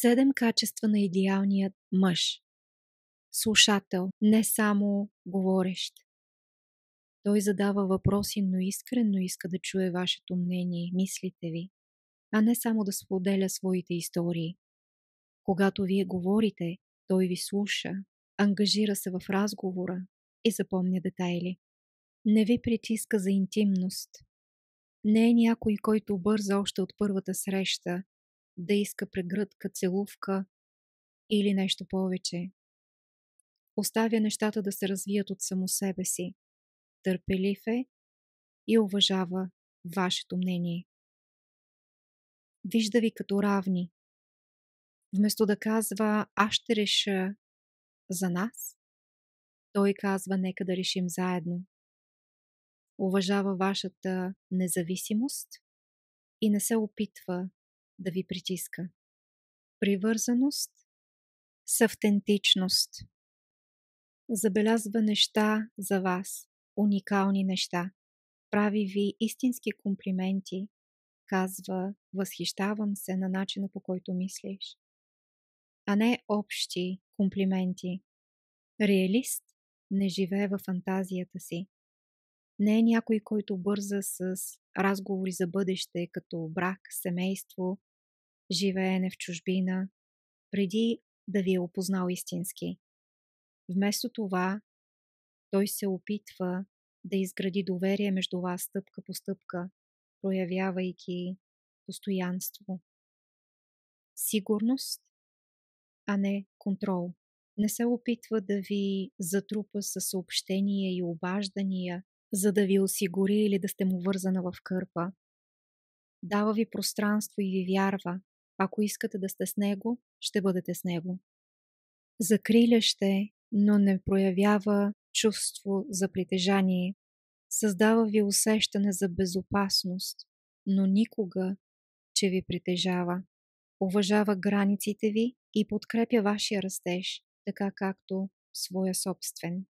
7 качества на идеалният мъж. Слушател, не само говорещ. Той задава въпроси, но искрено иска да чуе вашето мнение, мислите ви, а не само да споделя своите истории. Когато вие говорите, той ви слуша, ангажира се в разговора и запомня детайли. Не ви притиска за интимност. Не е някой, който бърза още от първата среща да иска прегръдка, целувка или нещо повече. Оставя нещата да се развият от само себе си. Търпелив е и уважава вашето мнение. Вижда ви като равни. Вместо да казва, аз ще реша за нас, той казва, нека да решим заедно. Уважава вашата независимост и не се опитва да ви притиска. Привързаност с автентичност. Забелязва неща за вас, уникални неща. Прави ви истински комплименти. Казва, възхищавам се на начина, по който мислиш. А не общи комплименти. Реалист не живее във фантазията си. Не е някой, който бърза с разговори за бъдеще, като брак, семейство, живеене в чужбина, преди да ви е опознал истински. Вместо това, той се опитва да изгради доверие между вас стъпка по стъпка, проявявайки постоянство. Сигурност, а не контрол. Не се опитва да ви затрупа със съобщения и обаждания, за да ви осигури или да сте му вързана в кърпа. Дава ви пространство и ви вярва. Ако искате да сте с него, ще бъдете с него. Закриляще, но не проявява чувство за притежание. Създава ви усещане за безопасност, но никога, че ви притежава. Уважава границите ви и подкрепя вашия растеж, така както своя собствен.